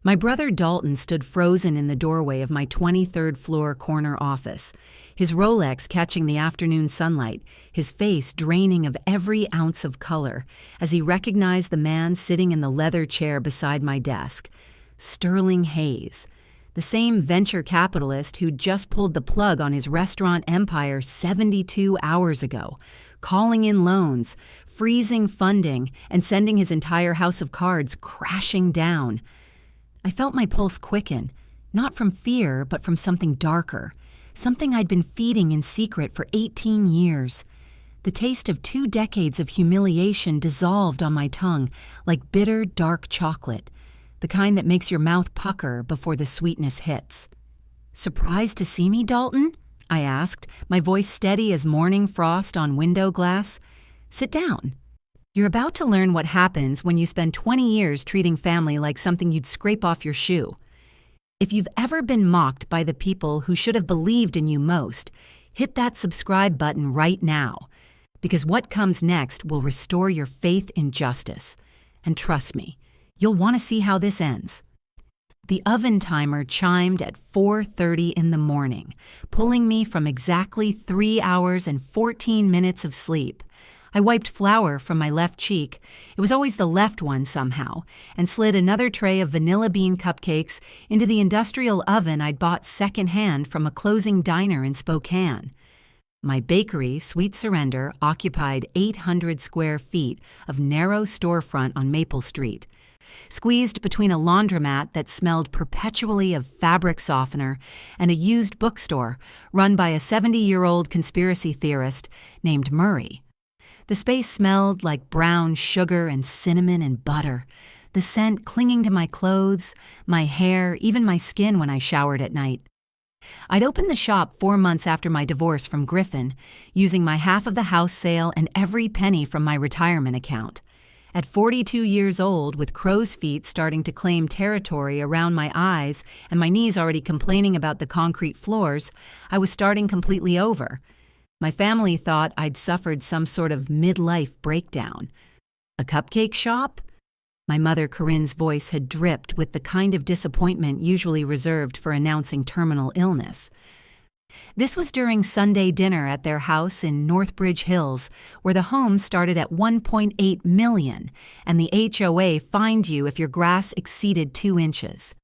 My brother Dalton stood frozen in the doorway of my 23rd floor corner office, his Rolex catching the afternoon sunlight, his face draining of every ounce of color as he recognized the man sitting in the leather chair beside my desk. Sterling Hayes, the same venture capitalist who'd just pulled the plug on his restaurant empire 72 hours ago, calling in loans, freezing funding, and sending his entire house of cards crashing down. I felt my pulse quicken, not from fear, but from something darker, something I'd been feeding in secret for 18 years. The taste of 2 decades of humiliation dissolved on my tongue like bitter, dark chocolate, the kind that makes your mouth pucker before the sweetness hits. "Surprised to see me, Dalton?" I asked, my voice steady as morning frost on window glass. "Sit down. You're about to learn what happens when you spend 20 years treating family like something you'd scrape off your shoe. If you've ever been mocked by the people who should have believed in you most, hit that subscribe button right now, because what comes next will restore your faith in justice. And trust me, you'll want to see how this ends." The oven timer chimed at 4:30 in the morning, pulling me from exactly 3 hours and 14 minutes of sleep. I wiped flour from my left cheek, it was always the left one somehow, and slid another tray of vanilla bean cupcakes into the industrial oven I'd bought secondhand from a closing diner in Spokane. My bakery, Sweet Surrender, occupied 800 square feet of narrow storefront on Maple Street, squeezed between a laundromat that smelled perpetually of fabric softener and a used bookstore run by a 70-year-old conspiracy theorist named Murray. The space smelled like brown sugar and cinnamon and butter, the scent clinging to my clothes, my hair, even my skin when I showered at night. I'd opened the shop 4 months after my divorce from Griffin, using my half of the house sale and every penny from my retirement account. At 42 years old, with crow's feet starting to claim territory around my eyes and my knees already complaining about the concrete floors, I was starting completely over. My family thought I'd suffered some sort of midlife breakdown. A cupcake shop? My mother Corinne's voice had dripped with the kind of disappointment usually reserved for announcing terminal illness. This was during Sunday dinner at their house in Northbridge Hills, where the home started at $1.8 million, and the HOA fined you if your grass exceeded 2 inches.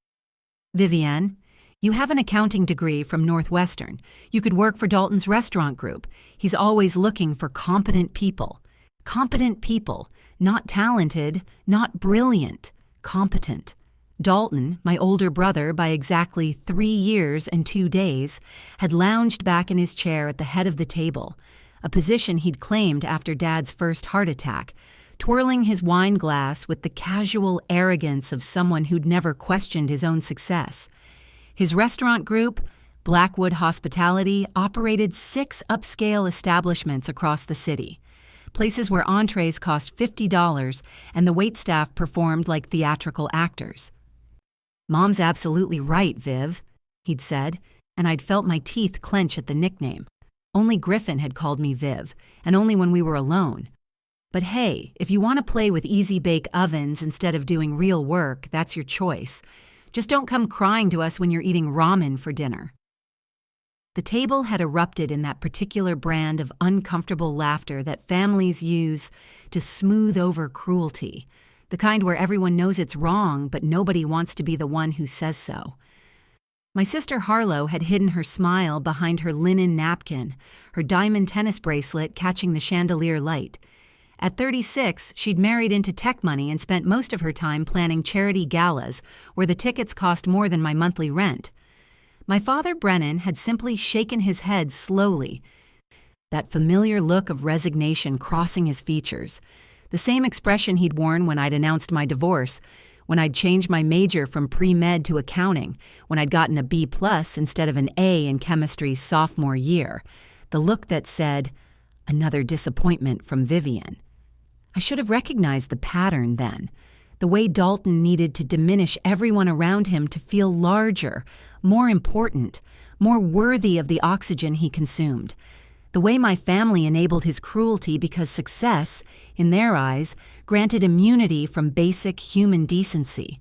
"Vivienne, you have an accounting degree from Northwestern. You could work for Dalton's restaurant group. He's always looking for competent people. Competent people, not talented, not brilliant, competent." Dalton, my older brother by exactly 3 years and 2 days, had lounged back in his chair at the head of the table, a position he'd claimed after Dad's first heart attack, twirling his wine glass with the casual arrogance of someone who'd never questioned his own success. His restaurant group, Blackwood Hospitality, operated 6 upscale establishments across the city, places where entrees cost $50 and the waitstaff performed like theatrical actors. "Mom's absolutely right, Viv," he'd said, and I'd felt my teeth clench at the nickname. Only Griffin had called me Viv, and only when we were alone. But hey, if you want to play with easy-bake ovens instead of doing real work, that's your choice. Just don't come crying to us when you're eating ramen for dinner. The table had erupted in that particular brand of uncomfortable laughter that families use to smooth over cruelty, the kind where everyone knows it's wrong, but nobody wants to be the one who says so. My sister Harlow had hidden her smile behind her linen napkin, her diamond tennis bracelet catching the chandelier light. At 36, she'd married into tech money and spent most of her time planning charity galas where the tickets cost more than my monthly rent. My father, Brennan, had simply shaken his head slowly, that familiar look of resignation crossing his features, the same expression he'd worn when I'd announced my divorce, when I'd changed my major from pre-med to accounting, when I'd gotten a B+ instead of an A in chemistry sophomore year, the look that said, "Another disappointment from Vivienne." I should have recognized the pattern then, the way Dalton needed to diminish everyone around him to feel larger, more important, more worthy of the oxygen he consumed. The way my family enabled his cruelty because success, in their eyes, granted immunity from basic human decency.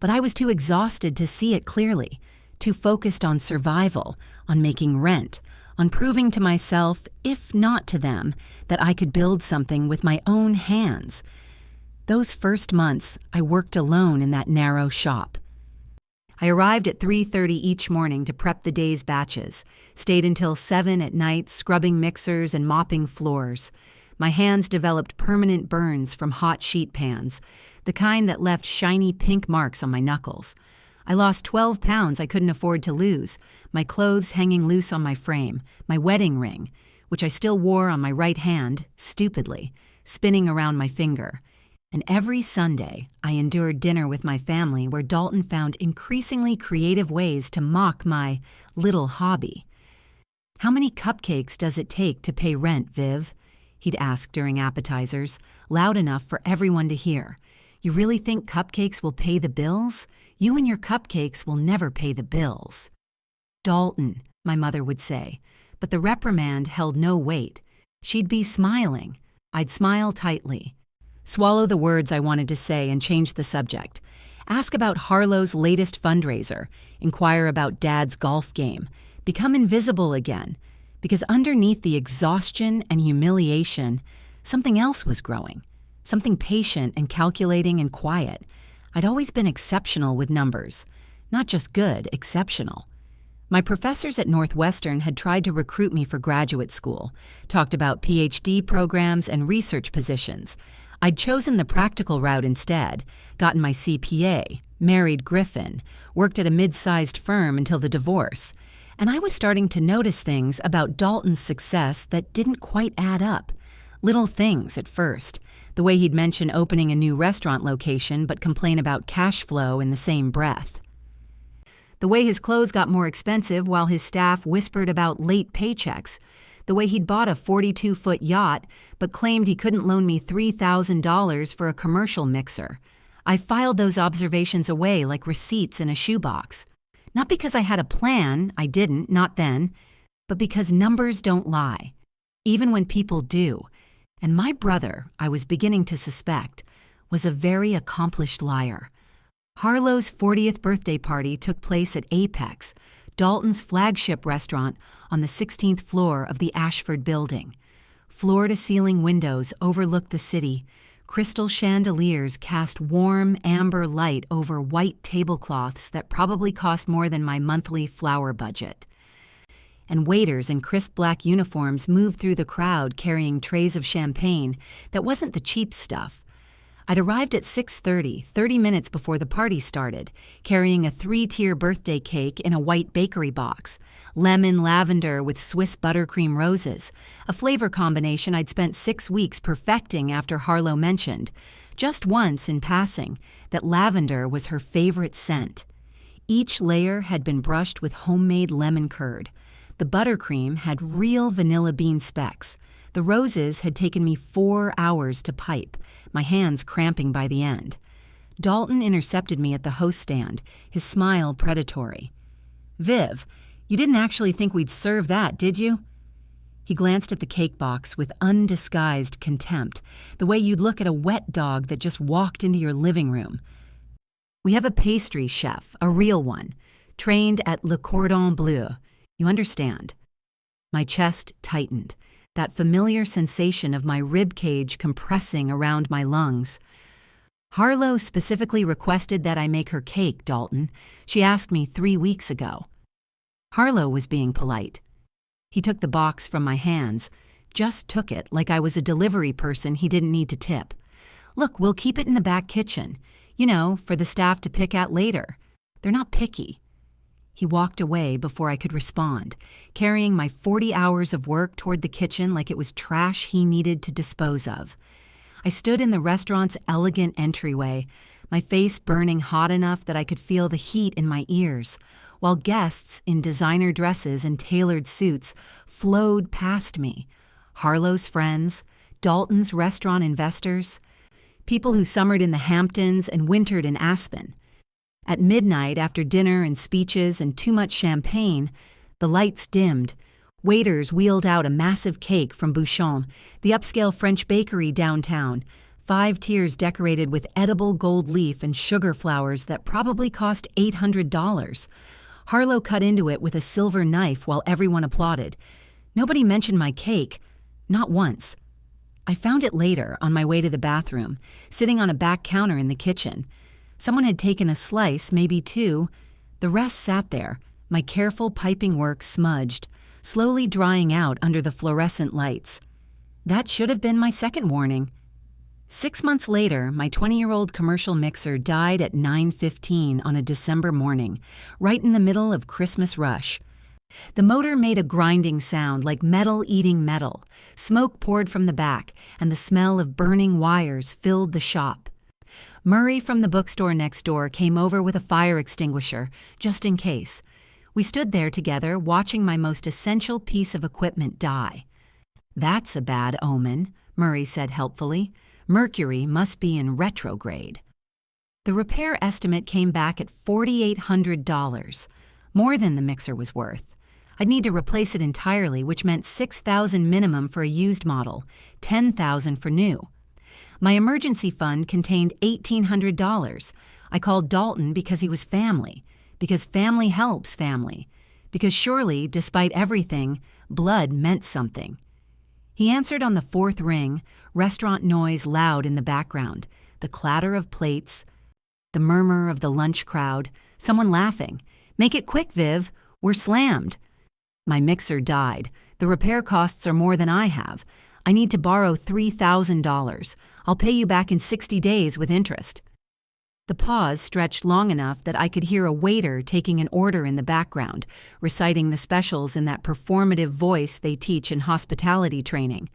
But I was too exhausted to see it clearly, too focused on survival, on making rent, on proving to myself, if not to them, that I could build something with my own hands. Those first months, I worked alone in that narrow shop. I arrived at 3:30 each morning to prep the day's batches, stayed until 7 at night scrubbing mixers and mopping floors. My hands developed permanent burns from hot sheet pans, the kind that left shiny pink marks on my knuckles. I lost 12 pounds I couldn't afford to lose, my clothes hanging loose on my frame, my wedding ring, which I still wore on my right hand, stupidly, spinning around my finger. And every Sunday, I endured dinner with my family where Dalton found increasingly creative ways to mock my little hobby. "How many cupcakes does it take to pay rent, Viv?" he'd ask during appetizers, loud enough for everyone to hear. "You really think cupcakes will pay the bills? You and your cupcakes will never pay the bills." "Dalton," my mother would say, but the reprimand held no weight. She'd be smiling. I'd smile tightly. Swallow the words I wanted to say and change the subject. Ask about Harlow's latest fundraiser. Inquire about Dad's golf game. Become invisible again. Because underneath the exhaustion and humiliation, something else was growing. Something patient and calculating and quiet. I'd always been exceptional with numbers. Not just good, exceptional. My professors at Northwestern had tried to recruit me for graduate school, talked about PhD programs and research positions. I'd chosen the practical route instead, gotten my CPA, married Griffin, worked at a mid-sized firm until the divorce, and I was starting to notice things about Dalton's success that didn't quite add up. Little things at first, the way he'd mention opening a new restaurant location but complain about cash flow in the same breath. The way his clothes got more expensive while his staff whispered about late paychecks. The way he'd bought a 42-foot yacht but claimed he couldn't loan me $3,000 for a commercial mixer. I filed those observations away like receipts in a shoebox. Not because I had a plan, I didn't, not then, but because numbers don't lie, even when people do. And my brother, I was beginning to suspect, was a very accomplished liar. Harlow's 40th birthday party took place at Apex, Dalton's flagship restaurant on the 16th floor of the Ashford building. Floor-to-ceiling windows overlooked the city. Crystal chandeliers cast warm, amber light over white tablecloths that probably cost more than my monthly flower budget. And waiters in crisp black uniforms moved through the crowd carrying trays of champagne that wasn't the cheap stuff. I'd arrived at 6:30, 30 minutes before the party started, carrying a 3-tier birthday cake in a white bakery box, lemon lavender with Swiss buttercream roses, a flavor combination I'd spent 6 weeks perfecting after Harlow mentioned, just once in passing, that lavender was her favorite scent. Each layer had been brushed with homemade lemon curd. The buttercream had real vanilla bean specks. The roses had taken me 4 hours to pipe, my hands cramping by the end. Dalton intercepted me at the host stand, his smile predatory. "Viv, you didn't actually think we'd serve that, did you?" He glanced at the cake box with undisguised contempt, the way you'd look at a wet dog that just walked into your living room. "We have a pastry chef, a real one, trained at Le Cordon Bleu. You understand?" My chest tightened. That familiar sensation of my rib cage compressing around my lungs. "Harlow specifically requested that I make her cake, Dalton. She asked me 3 weeks ago." Harlow was being polite. He took the box from my hands, just took it like I was a delivery person he didn't need to tip. "Look, we'll keep it in the back kitchen. You know, for the staff to pick at later. They're not picky." He walked away before I could respond, carrying my 40 hours of work toward the kitchen like it was trash he needed to dispose of. I stood in the restaurant's elegant entryway, my face burning hot enough that I could feel the heat in my ears, while guests in designer dresses and tailored suits flowed past me. Harlow's friends, Dalton's restaurant investors, people who summered in the Hamptons and wintered in Aspen. At midnight, after dinner and speeches and too much champagne, the lights dimmed. Waiters wheeled out a massive cake from Bouchon, the upscale French bakery downtown. 5 tiers decorated with edible gold leaf and sugar flowers that probably cost $800. Harlow cut into it with a silver knife while everyone applauded. Nobody mentioned my cake, not once. I found it later on my way to the bathroom, sitting on a back counter in the kitchen. Someone had taken a slice, maybe 2. The rest sat there, my careful piping work smudged, slowly drying out under the fluorescent lights. That should have been my second warning. 6 months later, my 20-year-old commercial mixer died at 9:15 on a December morning, right in the middle of Christmas rush. The motor made a grinding sound like metal eating metal. Smoke poured from the back, and the smell of burning wires filled the shop. Murray from the bookstore next door came over with a fire extinguisher, just in case. We stood there together, watching my most essential piece of equipment die. "That's a bad omen," Murray said helpfully. "Mercury must be in retrograde." The repair estimate came back at $4,800, more than the mixer was worth. I'd need to replace it entirely, which meant $6,000 minimum for a used model, $10,000 for new. My emergency fund contained $1,800. I called Dalton because he was family, because family helps family, because surely, despite everything, blood meant something. He answered on the 4th ring, restaurant noise loud in the background, the clatter of plates, the murmur of the lunch crowd, someone laughing. "Make it quick, Viv. We're slammed." My mixer died. The repair costs are more than I have. I need to borrow $3,000. I'll pay you back in 60 days with interest. The pause stretched long enough that I could hear a waiter taking an order in the background, reciting the specials in that performative voice they teach in hospitality training.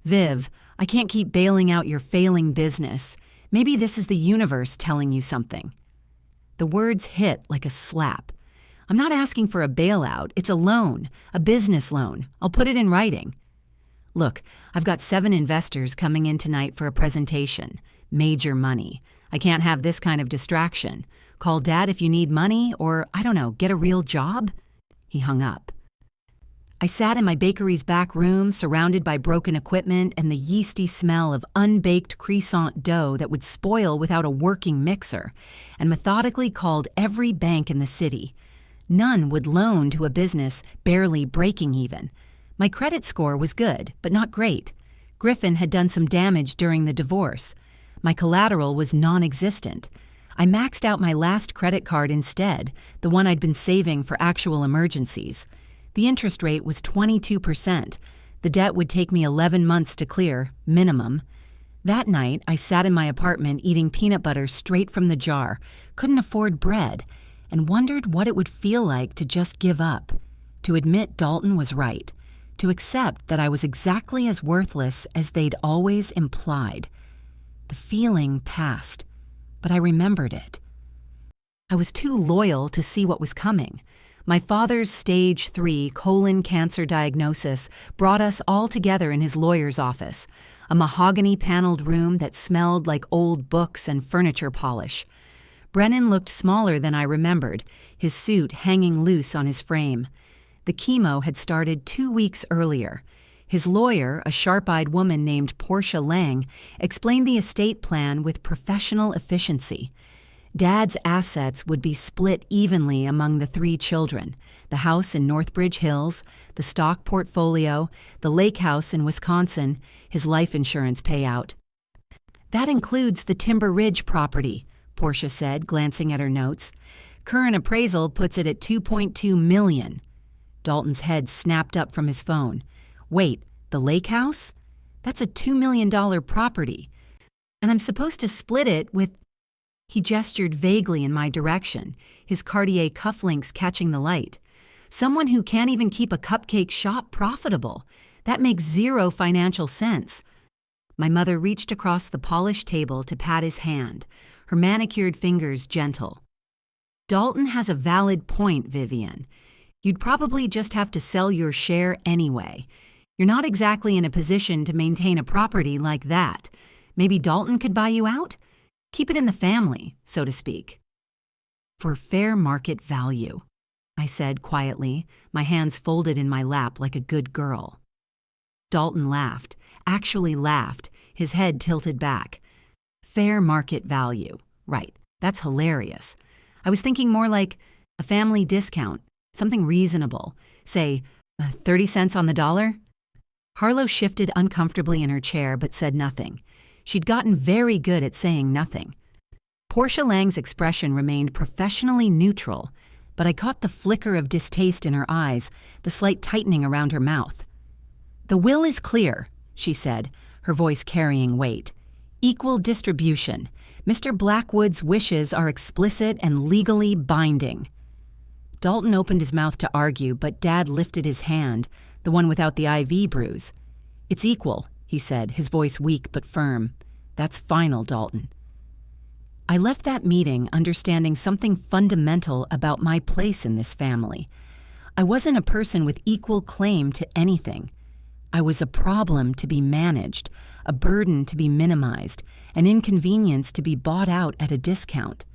"Viv, I can't keep bailing out your failing business. Maybe this is the universe telling you something." The words hit like a slap. "I'm not asking for a bailout. It's a loan, a business loan. I'll put it in writing." "Look, I've got 7 investors coming in tonight for a presentation. Major money. I can't have this kind of distraction. Call Dad if you need money or, I don't know, get a real job." He hung up. I sat in my bakery's back room, surrounded by broken equipment and the yeasty smell of unbaked croissant dough that would spoil without a working mixer, and methodically called every bank in the city. None would loan to a business barely breaking even. My credit score was good, but not great. Griffin had done some damage during the divorce. My collateral was non-existent. I maxed out my last credit card instead, the one I'd been saving for actual emergencies. The interest rate was 22%. The debt would take me 11 months to clear, minimum. That night, I sat in my apartment eating peanut butter straight from the jar, couldn't afford bread, and wondered what it would feel like to just give up, to admit Dalton was right, to accept that I was exactly as worthless as they'd always implied. The feeling passed, but I remembered it. I was too loyal to see what was coming. My father's stage 3 colon cancer diagnosis brought us all together in his lawyer's office, a mahogany-paneled room that smelled like old books and furniture polish. Brennan looked smaller than I remembered, his suit hanging loose on his frame. The chemo had started 2 weeks earlier. His lawyer, a sharp-eyed woman named Portia Lang, explained the estate plan with professional efficiency. Dad's assets would be split evenly among the 3 children, the house in Northbridge Hills, the stock portfolio, the lake house in Wisconsin, his life insurance payout. "That includes the Timber Ridge property," Portia said, glancing at her notes. "Current appraisal puts it at $2.2 million. Dalton's head snapped up from his phone. "Wait, the lake house? That's a $2 million property. And I'm supposed to split it with—" He gestured vaguely in my direction, his Cartier cufflinks catching the light. "Someone who can't even keep a cupcake shop profitable. That makes zero financial sense." My mother reached across the polished table to pat his hand, her manicured fingers gentle. "Dalton has a valid point, Vivian. You'd probably just have to sell your share anyway. You're not exactly in a position to maintain a property like that. Maybe Dalton could buy you out? Keep it in the family, so to speak." "For fair market value," I said quietly, my hands folded in my lap like a good girl. Dalton laughed, actually laughed, his head tilted back. Fair market value. Right, that's hilarious. I was thinking more like a family discount, something reasonable. Say, 30 cents on the dollar? Harlow shifted uncomfortably in her chair but said nothing. She'd gotten very good at saying nothing. Portia Lang's expression remained professionally neutral, but I caught the flicker of distaste in her eyes, the slight tightening around her mouth. "The will is clear," she said, her voice carrying weight. "Equal distribution. Mr. Blackwood's wishes are explicit and legally binding." Dalton opened his mouth to argue, but Dad lifted his hand, the one without the IV bruise. "It's equal," he said, his voice weak but firm. "That's final, Dalton." I left that meeting understanding something fundamental about my place in this family. I wasn't a person with equal claim to anything. I was a problem to be managed, a burden to be minimized, an inconvenience to be bought out at a discount.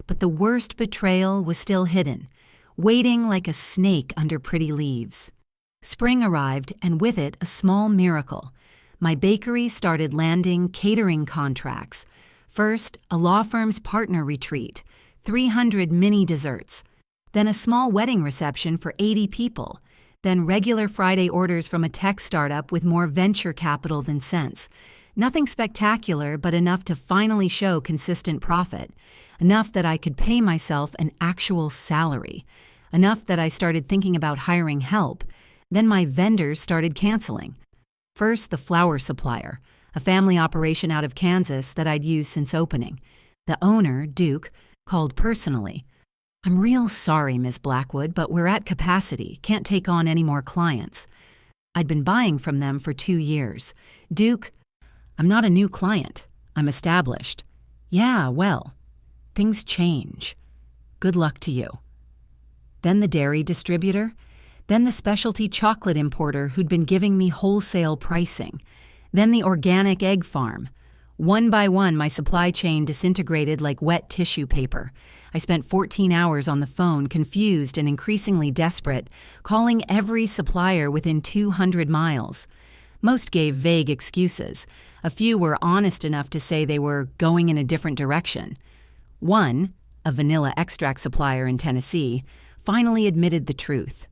But the worst betrayal was still hidden, waiting like a snake under pretty leaves. Spring arrived, and with it a small miracle. My bakery started landing catering contracts. First, a law firm's partner retreat, 300 mini desserts. Then a small wedding reception for 80 people. Then regular Friday orders from a tech startup with more venture capital than sense. Nothing spectacular, but enough to finally show consistent profit. Enough that I could pay myself an actual salary. Enough that I started thinking about hiring help. Then my vendors started canceling. First, the flour supplier, a family operation out of Kansas that I'd used since opening. The owner, Duke, called personally. "I'm real sorry, Ms. Blackwood, but we're at capacity, can't take on any more clients." I'd been buying from them for 2 years. "Duke, I'm not a new client. I'm established." "Yeah, well, things change. Good luck to you." Then the dairy distributor. Then the specialty chocolate importer who'd been giving me wholesale pricing. Then the organic egg farm. One by one, my supply chain disintegrated like wet tissue paper. I spent 14 hours on the phone, confused and increasingly desperate, calling every supplier within 200 miles. Most gave vague excuses. A few were honest enough to say they were going in a different direction. One, a vanilla extract supplier in Tennessee, finally admitted the truth.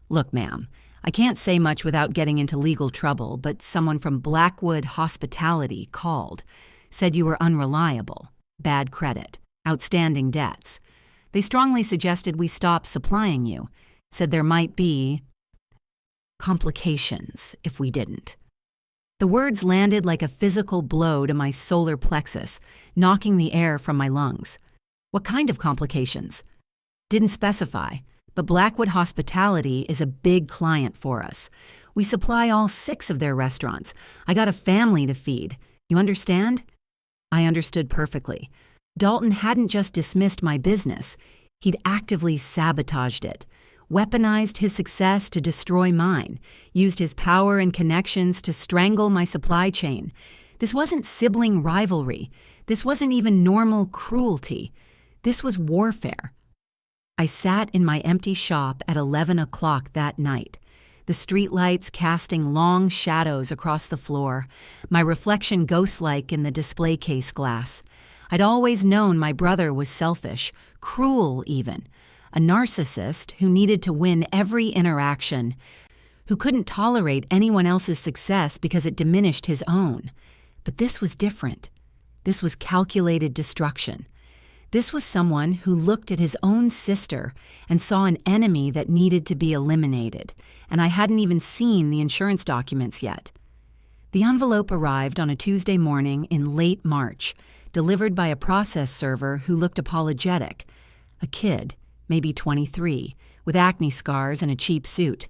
"Look, ma'am, I can't say much without getting into legal trouble, but someone from Blackwood Hospitality called, said you were unreliable, bad credit, outstanding debts. They strongly suggested we stop supplying you, said there might be complications if we didn't." The words landed like a physical blow to my solar plexus, knocking the air from my lungs. What kind of complications? Didn't specify. But Blackwood Hospitality is a big client for us. We supply all 6 of their restaurants. I got a family to feed. You understand? I understood perfectly. Dalton hadn't just dismissed my business. He'd actively sabotaged it, weaponized his success to destroy mine, used his power and connections to strangle my supply chain. This wasn't sibling rivalry. This wasn't even normal cruelty. This was warfare. I sat in my empty shop at 11 o'clock that night, the streetlights casting long shadows across the floor, my reflection ghost-like in the display case glass. I'd always known my brother was selfish, cruel even, a narcissist who needed to win every interaction, who couldn't tolerate anyone else's success because it diminished his own. But this was different. This was calculated destruction. This was someone who looked at his own sister and saw an enemy that needed to be eliminated, and I hadn't even seen the insurance documents yet. The envelope arrived on a Tuesday morning in late March, delivered by a process server who looked apologetic, a kid, maybe 23, with acne scars and a cheap suit.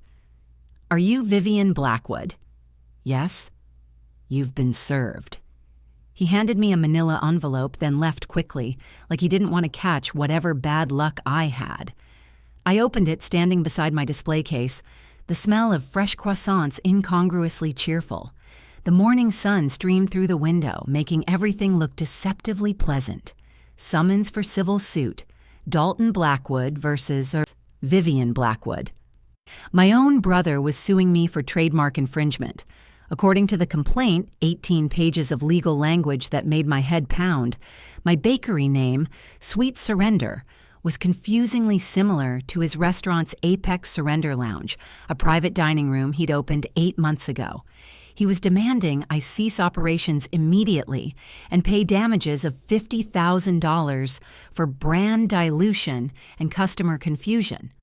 "Are you Vivian Blackwood?" "Yes." "You've been served." He handed me a manila envelope, then left quickly, like he didn't want to catch whatever bad luck I had. I opened it standing beside my display case, the smell of fresh croissants incongruously cheerful. The morning sun streamed through the window, making everything look deceptively pleasant. Summons for civil suit. Dalton Blackwood versus Vivian Blackwood. My own brother was suing me for trademark infringement. According to the complaint, 18 pages of legal language that made my head pound, my bakery name, Sweet Surrender, was confusingly similar to his restaurant's Apex Surrender Lounge, a private dining room he'd opened 8 months ago. He was demanding I cease operations immediately and pay damages of $50,000 for brand dilution and customer confusion.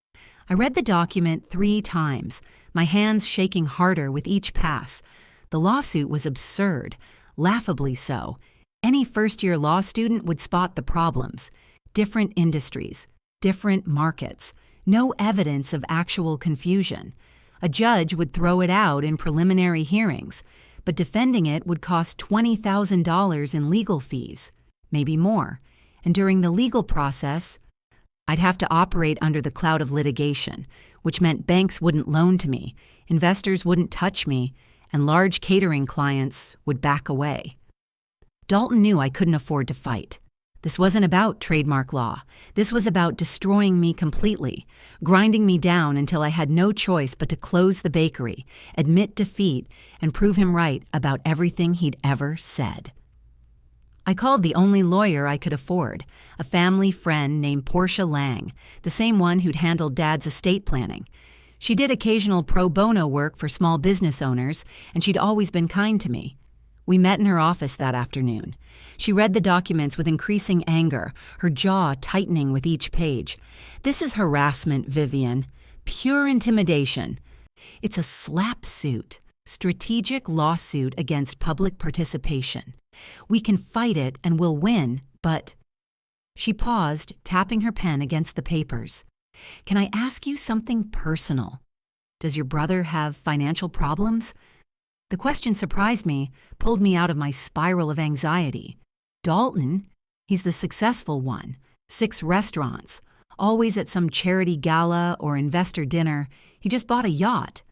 I read the document 3 times, my hands shaking harder with each pass. The lawsuit was absurd, laughably so. Any first-year law student would spot the problems. Different industries, different markets, no evidence of actual confusion. A judge would throw it out in preliminary hearings, but defending it would cost $20,000 in legal fees, maybe more. And during the legal process, I'd have to operate under the cloud of litigation, which meant banks wouldn't loan to me, investors wouldn't touch me, and large catering clients would back away. Dalton knew I couldn't afford to fight. This wasn't about trademark law. This was about destroying me completely, grinding me down until I had no choice but to close the bakery, admit defeat, and prove him right about everything he'd ever said. I called the only lawyer I could afford, a family friend named Portia Lang, the same one who'd handled Dad's estate planning. She did occasional pro bono work for small business owners, and she'd always been kind to me. We met in her office that afternoon. She read the documents with increasing anger, her jaw tightening with each page. This is harassment, Vivian. Pure intimidation. It's a slap suit, strategic lawsuit against public participation. We can fight it and we'll win, but... She paused, tapping her pen against the papers. Can I ask you something personal? Does your brother have financial problems? The question surprised me, pulled me out of my spiral of anxiety. Dalton? He's the successful one. 6 restaurants. Always at some charity gala or investor dinner. He just bought a yacht.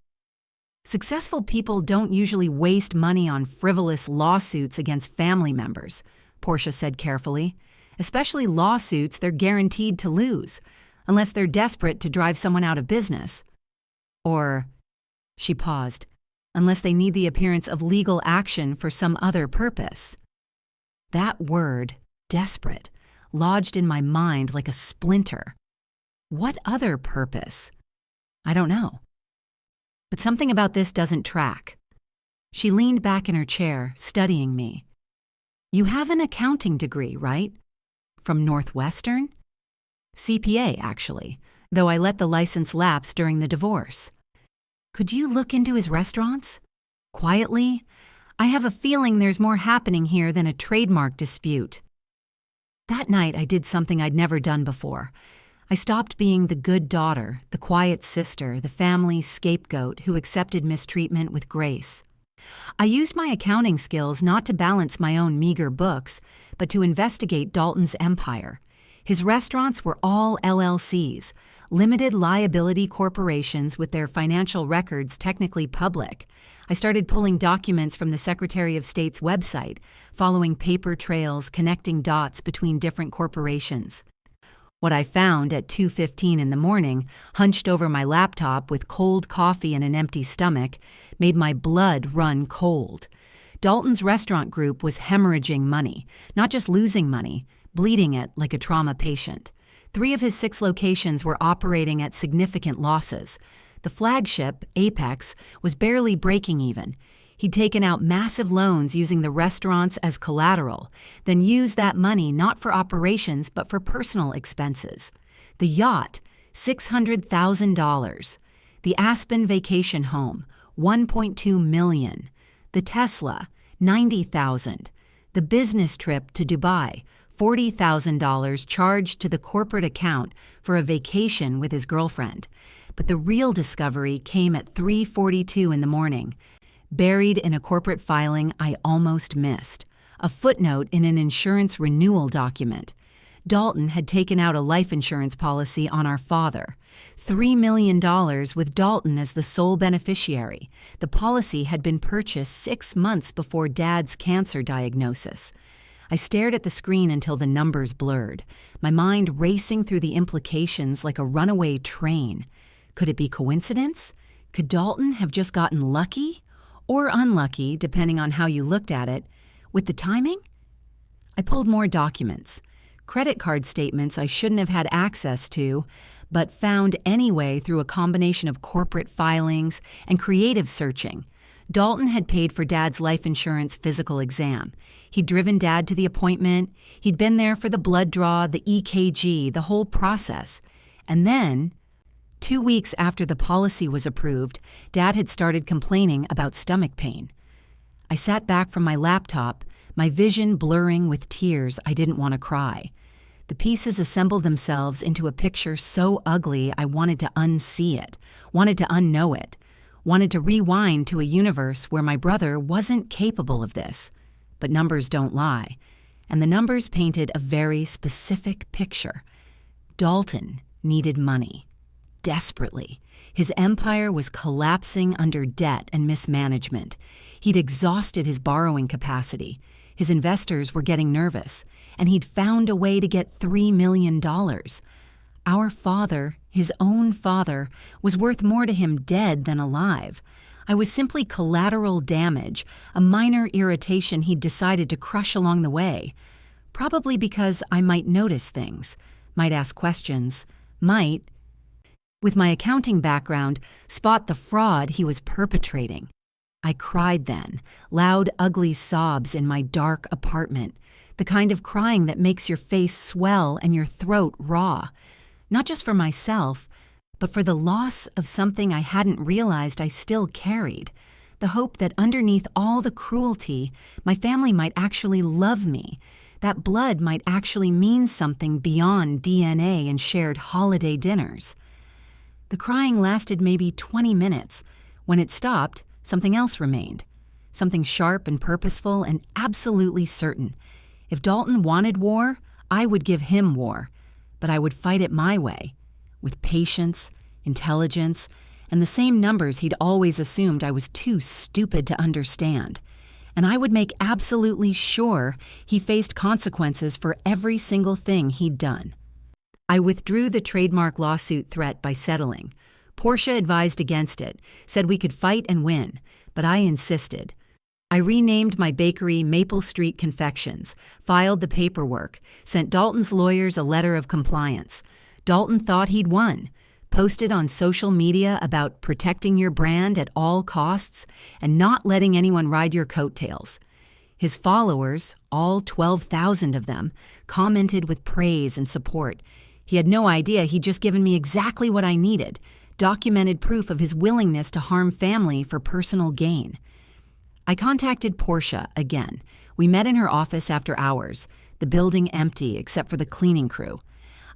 Successful people don't usually waste money on frivolous lawsuits against family members, Portia said carefully. Especially lawsuits they're guaranteed to lose, unless they're desperate to drive someone out of business. Or, she paused, unless they need the appearance of legal action for some other purpose. That word, desperate, lodged in my mind like a splinter. What other purpose? I don't know. But something about this doesn't track. She leaned back in her chair, studying me. You have an accounting degree, right? From Northwestern? CPA, actually, though I let the license lapse during the divorce. Could you look into his restaurants? Quietly? I have a feeling there's more happening here than a trademark dispute. That night I did something I'd never done before. I stopped being the good daughter, the quiet sister, the family scapegoat who accepted mistreatment with grace. I used my accounting skills not to balance my own meager books, but to investigate Dalton's empire. His restaurants were all LLCs, limited liability corporations with their financial records technically public. I started pulling documents from the Secretary of State's website, following paper trails connecting dots between different corporations. What I found at 2:15 in the morning, hunched over my laptop with cold coffee and an empty stomach, made my blood run cold. Dalton's restaurant group was hemorrhaging money, not just losing money, bleeding it like a trauma patient. 3 of his 6 locations were operating at significant losses. The flagship, Apex, was barely breaking even. He'd taken out massive loans using the restaurants as collateral, then used that money not for operations but for personal expenses. The yacht, $600,000. The Aspen vacation home, $1.2 million. The Tesla, $90,000. The business trip to Dubai, $40,000 charged to the corporate account for a vacation with his girlfriend. But the real discovery came at 3:42 in the morning, buried in a corporate filing I almost missed, a footnote in an insurance renewal document. Dalton had taken out a life insurance policy on our father, $3 million with Dalton as the sole beneficiary. The policy had been purchased 6 months before Dad's cancer diagnosis. I stared at the screen until the numbers blurred, my mind racing through the implications like a runaway train. Could it be coincidence? Could Dalton have just gotten lucky? or unlucky, depending on how you looked at it. With the timing, I pulled more documents. Credit card statements I shouldn't have had access to, but found anyway through a combination of corporate filings and creative searching. Dalton had paid for Dad's life insurance physical exam. He'd driven Dad to the appointment. He'd been there for the blood draw, the EKG, the whole process. And then, 2 weeks after the policy was approved, Dad had started complaining about stomach pain. I sat back from my laptop, my vision blurring with tears I didn't want to cry. The pieces assembled themselves into a picture so ugly I wanted to unsee it, wanted to unknow it, wanted to rewind to a universe where my brother wasn't capable of this. But numbers don't lie, and the numbers painted a very specific picture. Dalton needed money. Desperately. His empire was collapsing under debt and mismanagement. He'd exhausted his borrowing capacity. His investors were getting nervous, and he'd found a way to get $3 million. Our father, his own father, was worth more to him dead than alive. I was simply collateral damage, a minor irritation he'd decided to crush along the way. Probably because I might notice things, might ask questions, might, with my accounting background, spot the fraud he was perpetrating. I cried then, loud, ugly sobs in my dark apartment, the kind of crying that makes your face swell and your throat raw, not just for myself, but for the loss of something I hadn't realized I still carried, the hope that underneath all the cruelty, my family might actually love me, that blood might actually mean something beyond DNA and shared holiday dinners. The crying lasted maybe 20 minutes. When it stopped, something else remained, something sharp and purposeful and absolutely certain. If Dalton wanted war, I would give him war, but I would fight it my way, with patience, intelligence, and the same numbers he'd always assumed I was too stupid to understand. And I would make absolutely sure he faced consequences for every single thing he'd done. I withdrew the trademark lawsuit threat by settling. Portia advised against it, said we could fight and win, but I insisted. I renamed my bakery Maple Street Confections, filed the paperwork, sent Dalton's lawyers a letter of compliance. Dalton thought he'd won, posted on social media about protecting your brand at all costs and not letting anyone ride your coattails. His followers, all 12,000 of them, commented with praise and support. He had no idea he'd just given me exactly what I needed, documented proof of his willingness to harm family for personal gain. I contacted Portia again. We met in her office after hours, the building empty except for the cleaning crew.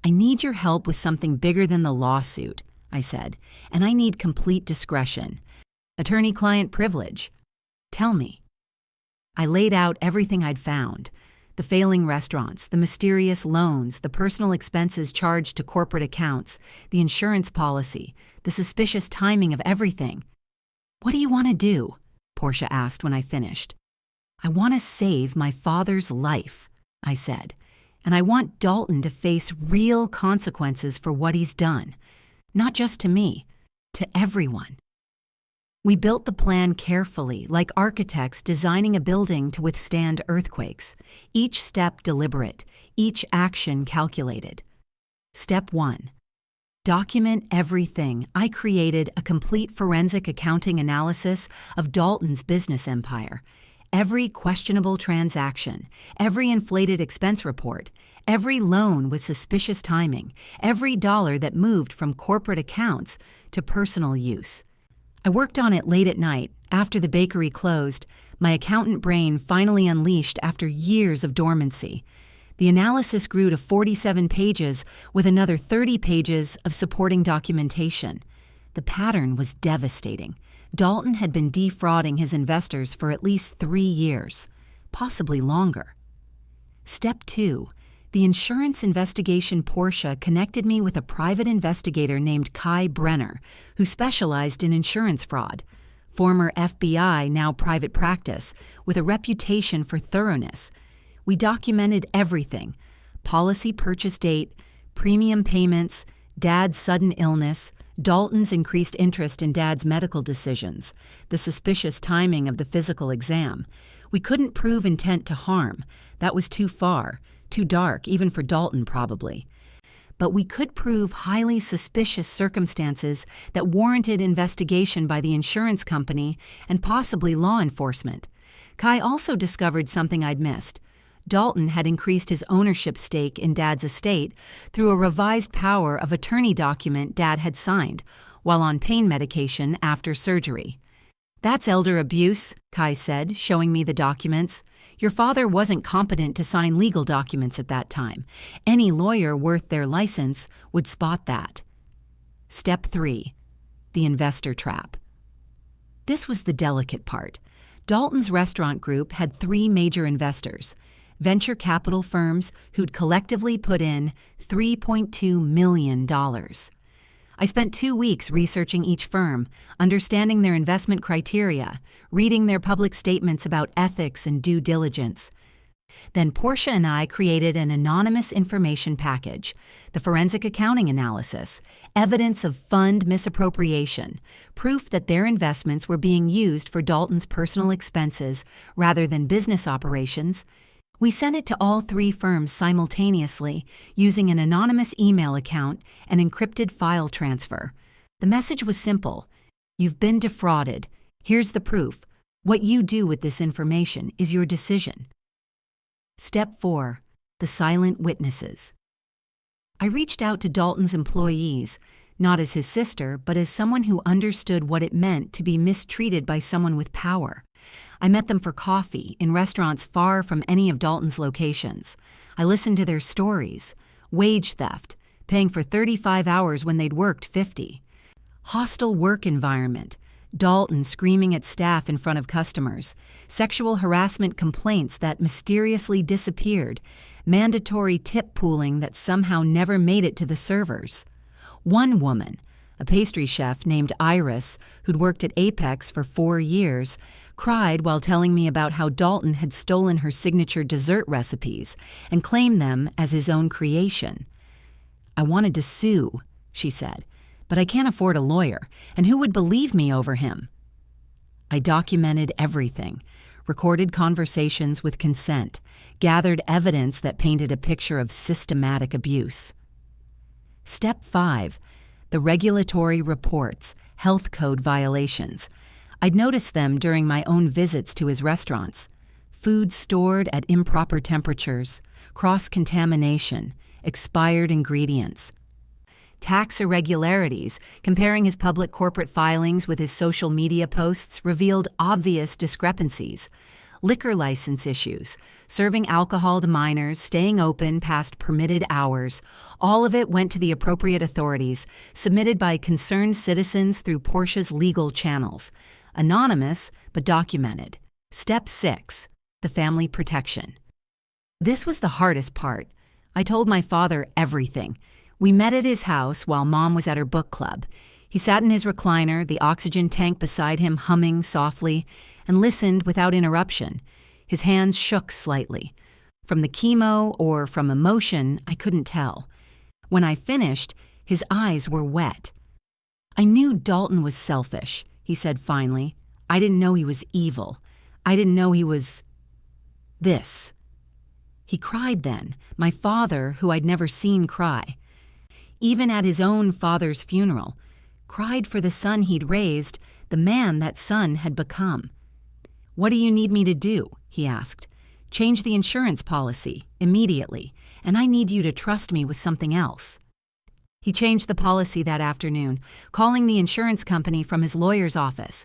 I need your help with something bigger than the lawsuit, I said, and I need complete discretion. Attorney-client privilege. Tell me. I laid out everything I'd found. The failing restaurants, the mysterious loans, the personal expenses charged to corporate accounts, the insurance policy, the suspicious timing of everything. What do you want to do? Portia asked when I finished. I want to save my father's life, I said, and I want Dalton to face real consequences for what he's done. Not just to me, to everyone. We built the plan carefully, like architects designing a building to withstand earthquakes, each step deliberate, each action calculated. Step 1. Document everything. I created a complete forensic accounting analysis of Dalton's business empire. Every questionable transaction, every inflated expense report, every loan with suspicious timing, every dollar that moved from corporate accounts to personal use. I worked on it late at night, after the bakery closed, my accountant brain finally unleashed after years of dormancy. The analysis grew to 47 pages with another 30 pages of supporting documentation. The pattern was devastating. Dalton had been defrauding his investors for at least 3 years, possibly longer. Step 2. The insurance investigation Portia connected me with a private investigator named Kai Brenner, who specialized in insurance fraud. Former FBI, now private practice, with a reputation for thoroughness. We documented everything: policy purchase date, premium payments, Dad's sudden illness, Dalton's increased interest in Dad's medical decisions, the suspicious timing of the physical exam. We couldn't prove intent to harm. That was too far, too dark, even for Dalton probably. But we could prove highly suspicious circumstances that warranted investigation by the insurance company and possibly law enforcement. Kai also discovered something I'd missed. Dalton had increased his ownership stake in Dad's estate through a revised power of attorney document Dad had signed while on pain medication after surgery. "That's elder abuse," Kai said, showing me the documents. "Your father wasn't competent to sign legal documents at that time. Any lawyer worth their license would spot that." Step 3. The investor trap. This was the delicate part. Dalton's restaurant group had 3 major investors, venture capital firms who'd collectively put in $3.2 million. I spent 2 weeks researching each firm, understanding their investment criteria, reading their public statements about ethics and due diligence. Then Portia and I created an anonymous information package, the forensic accounting analysis, evidence of fund misappropriation, proof that their investments were being used for Dalton's personal expenses rather than business operations. We sent it to all 3 firms simultaneously using an anonymous email account and encrypted file transfer. The message was simple. You've been defrauded. Here's the proof. What you do with this information is your decision. Step 4. The silent witnesses. I reached out to Dalton's employees, not as his sister, but as someone who understood what it meant to be mistreated by someone with power. I met them for coffee in restaurants far from any of Dalton's locations. I listened to their stories. Wage theft, paying for 35 hours when they'd worked 50. Hostile work environment, Dalton screaming at staff in front of customers. Sexual harassment complaints that mysteriously disappeared. Mandatory tip pooling that somehow never made it to the servers. One woman, a pastry chef named Iris, who'd worked at Apex for 4 years, cried while telling me about how Dalton had stolen her signature dessert recipes and claimed them as his own creation. "I wanted to sue," she said, "but I can't afford a lawyer, and who would believe me over him?" I documented everything, recorded conversations with consent, gathered evidence that painted a picture of systematic abuse. Step 5. The regulatory reports, health code violations. I'd noticed them during my own visits to his restaurants. Food stored at improper temperatures, cross-contamination, expired ingredients. Tax irregularities, comparing his public corporate filings with his social media posts, revealed obvious discrepancies. Liquor license issues, serving alcohol to minors, staying open past permitted hours. All of it went to the appropriate authorities, submitted by concerned citizens through Portia's legal channels. Anonymous, but documented. Step 6. The family protection. This was the hardest part. I told my father everything. We met at his house while Mom was at her book club. He sat in his recliner, the oxygen tank beside him humming softly, and listened without interruption. His hands shook slightly. From the chemo or from emotion, I couldn't tell. When I finished, his eyes were wet. "I knew Dalton was selfish," he said finally. "I didn't know he was evil. I didn't know he was this." He cried then, my father, who I'd never seen cry. Even at his own father's funeral, cried for the son he'd raised, the man that son had become. "What do you need me to do?" he asked. "Change the insurance policy, immediately, and I need you to trust me with something else." He changed the policy that afternoon, calling the insurance company from his lawyer's office.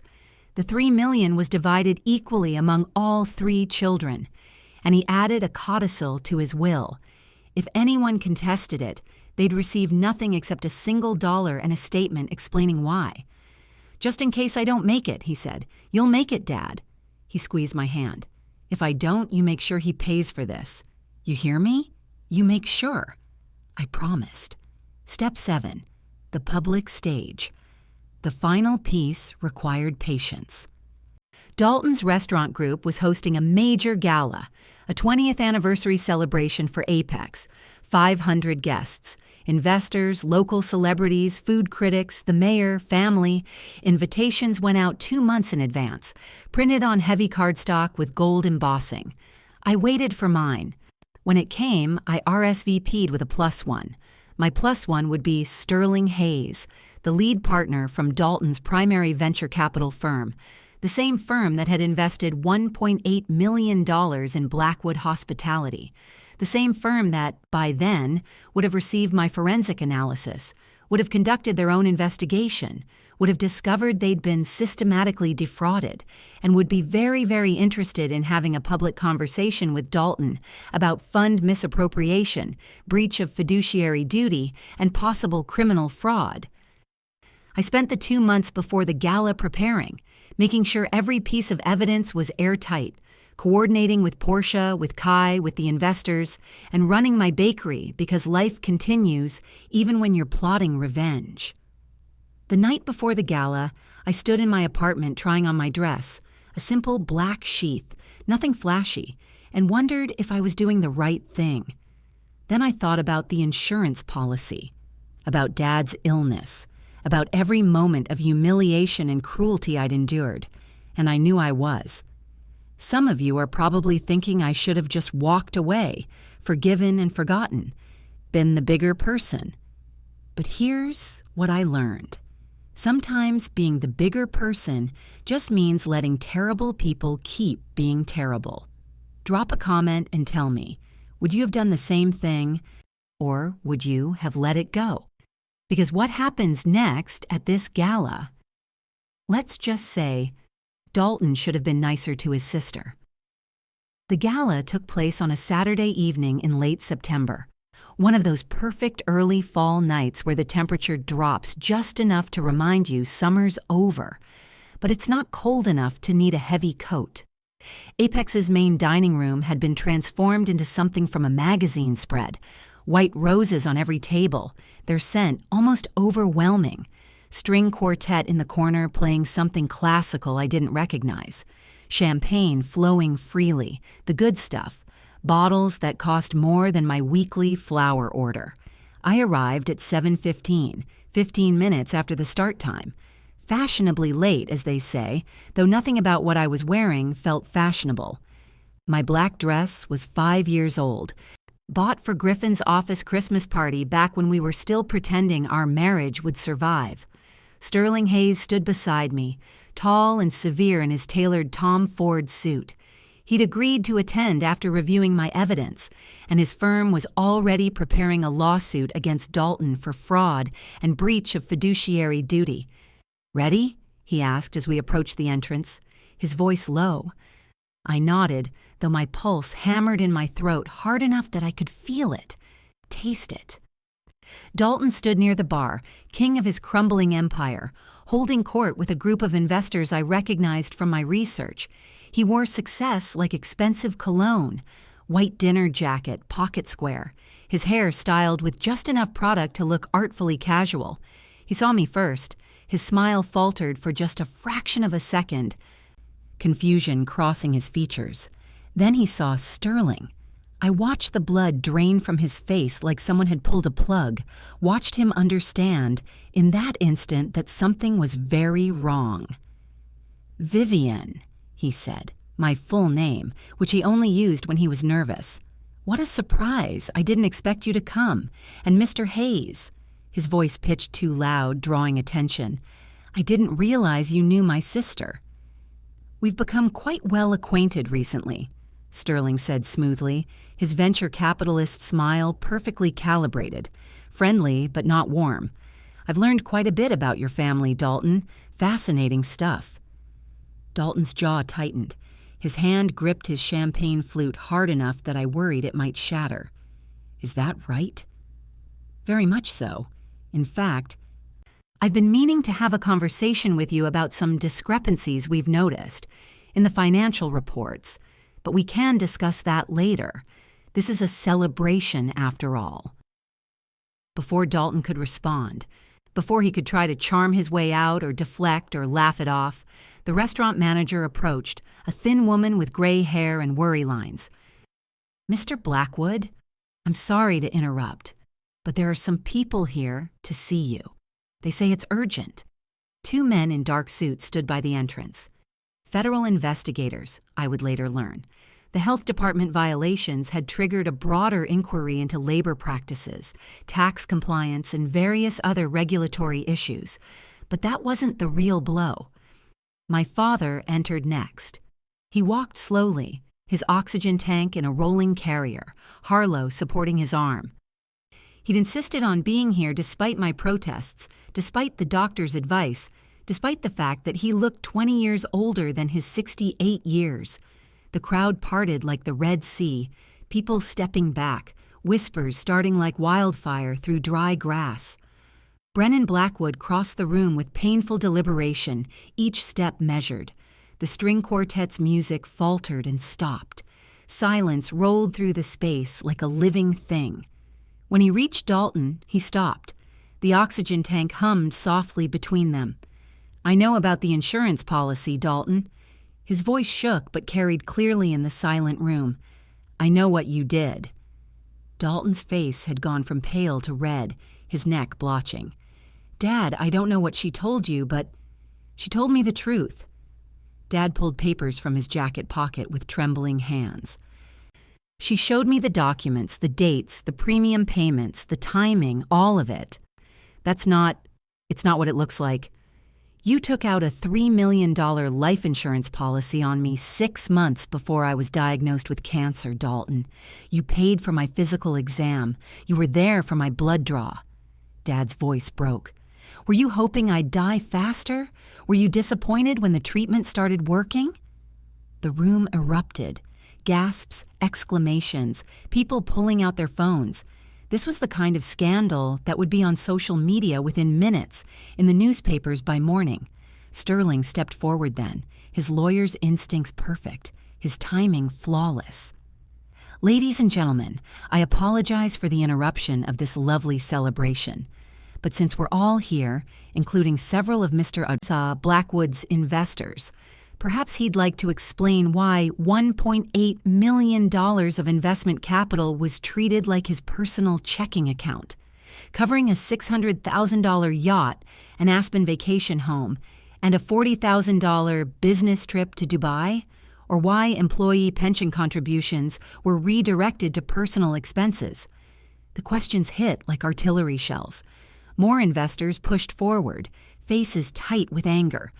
The $3 million was divided equally among all 3 children, and he added a codicil to his will. If anyone contested it, they'd receive nothing except a single dollar and a statement explaining why. "Just in case I don't make it," he said. "You'll make it, Dad." He squeezed my hand. "If I don't, you make sure he pays for this. You hear me? You make sure." I promised. Step 7. The public stage. The final piece required patience. Dalton's restaurant group was hosting a major gala, a 20th anniversary celebration for Apex, 500 guests, investors, local celebrities, food critics, the mayor, family. Invitations went out 2 months in advance, printed on heavy cardstock with gold embossing. I waited for mine. When it came, I RSVP'd with a +1. My +1 would be Sterling Hayes, the lead partner from Dalton's primary venture capital firm, the same firm that had invested $1.8 million in Blackwood Hospitality, the same firm that, by then, would have received my forensic analysis, would have conducted their own investigation, would have discovered they'd been systematically defrauded, and would be very, very interested in having a public conversation with Dalton about fund misappropriation, breach of fiduciary duty, and possible criminal fraud. I spent the 2 months before the gala preparing, making sure every piece of evidence was airtight, coordinating with Portia, with Kai, with the investors, and running my bakery because life continues even when you're plotting revenge. The night before the gala, I stood in my apartment trying on my dress, a simple black sheath, nothing flashy, and wondered if I was doing the right thing. Then I thought about the insurance policy, about Dad's illness, about every moment of humiliation and cruelty I'd endured, and I knew I was. Some of you are probably thinking I should have just walked away, forgiven and forgotten, been the bigger person. But here's what I learned. Sometimes being the bigger person just means letting terrible people keep being terrible. Drop a comment and tell me, would you have done the same thing, or would you have let it go? Because what happens next at this gala? Let's just say Dalton should have been nicer to his sister. The gala took place on a Saturday evening in late September, one of those perfect early fall nights where the temperature drops just enough to remind you summer's over, but it's not cold enough to need a heavy coat. Apex's main dining room had been transformed into something from a magazine spread, white roses on every table, their scent almost overwhelming. String quartet in the corner playing something classical I didn't recognize. Champagne flowing freely, the good stuff. Bottles that cost more than my weekly flour order. I arrived at 7:15, 15 minutes after the start time. Fashionably late, as they say, though nothing about what I was wearing felt fashionable. My black dress was 5 years old, bought for Griffin's office Christmas party back when we were still pretending our marriage would survive. Sterling Hayes stood beside me, tall and severe in his tailored Tom Ford suit. He'd agreed to attend after reviewing my evidence, and his firm was already preparing a lawsuit against Dalton for fraud and breach of fiduciary duty. "Ready?" he asked as we approached the entrance, his voice low. I nodded, though my pulse hammered in my throat hard enough that I could feel it, taste it. Dalton stood near the bar, king of his crumbling empire, holding court with a group of investors I recognized from my research. He wore success like expensive cologne, white dinner jacket, pocket square, his hair styled with just enough product to look artfully casual. He saw me first. His smile faltered for just a fraction of a second, confusion crossing his features. Then he saw Sterling. I watched the blood drain from his face like someone had pulled a plug, watched him understand, in that instant, that something was very wrong. "Vivian," he said, my full name, which he only used when he was nervous. "What a surprise. I didn't expect you to come. And Mr. Hayes." His voice pitched too loud, drawing attention. "I didn't realize you knew my sister." "We've become quite well acquainted recently," Sterling said smoothly, his venture capitalist smile perfectly calibrated, friendly but not warm. "I've learned quite a bit about your family, Dalton. Fascinating stuff." Dalton's jaw tightened. His hand gripped his champagne flute hard enough that I worried it might shatter. "Is that right?" "Very much so. In fact, I've been meaning to have a conversation with you about some discrepancies we've noticed in the financial reports, but we can discuss that later. This is a celebration, after all." Before Dalton could respond, before he could try to charm his way out or deflect or laugh it off, The restaurant manager approached, a thin woman with gray hair and worry lines. "Mr. Blackwood, I'm sorry to interrupt, but there are some people here to see you. They say it's urgent." Two men in dark suits stood by the entrance. Federal investigators, I would later learn. The health department violations had triggered a broader inquiry into labor practices, tax compliance, and various other regulatory issues. But that wasn't the real blow. My father entered next. He walked slowly, his oxygen tank in a rolling carrier, Harlow supporting his arm. He'd insisted on being here despite my protests, despite the doctor's advice, despite the fact that he looked 20 years older than his 68 years. The crowd parted like the Red Sea, people stepping back, whispers starting like wildfire through dry grass. Brennan Blackwood crossed the room with painful deliberation, each step measured. The string quartet's music faltered and stopped. Silence rolled through the space like a living thing. When he reached Dalton, he stopped. The oxygen tank hummed softly between them. "I know about the insurance policy, Dalton." His voice shook but carried clearly in the silent room. "I know what you did." Dalton's face had gone from pale to red, his neck blotching. "Dad, I don't know what she told you, but she told me the truth." Dad pulled papers from his jacket pocket with trembling hands. "She showed me the documents, the dates, the premium payments, the timing, all of it. It's not what it looks like. You took out a $3 million life insurance policy on me 6 months before I was diagnosed with cancer, Dalton. You paid for my physical exam. You were there for my blood draw." Dad's voice broke. "Were you hoping I'd die faster? Were you disappointed when the treatment started working?" The room erupted. Gasps, exclamations, people pulling out their phones. This was the kind of scandal that would be on social media within minutes, in the newspapers by morning. Sterling stepped forward then, his lawyer's instincts perfect, his timing flawless. "Ladies and gentlemen, I apologize for the interruption of this lovely celebration. But since we're all here, including several of Mr. Blackwood's investors, perhaps he'd like to explain why $1.8 million of investment capital was treated like his personal checking account, covering a $600,000 yacht, an Aspen vacation home, and a $40,000 business trip to Dubai, or why employee pension contributions were redirected to personal expenses." The questions hit like artillery shells. More investors pushed forward, faces tight with anger.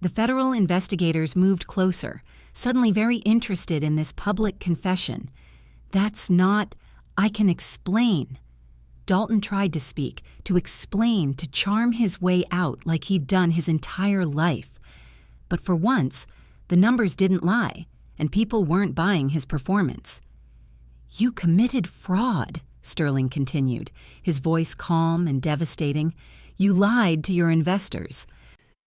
The federal investigators moved closer, suddenly very interested in this public confession. I can explain." Dalton tried to speak, to explain, to charm his way out like he'd done his entire life. But for once, the numbers didn't lie, and people weren't buying his performance. "You committed fraud," Sterling continued, his voice calm and devastating. "You lied to your investors.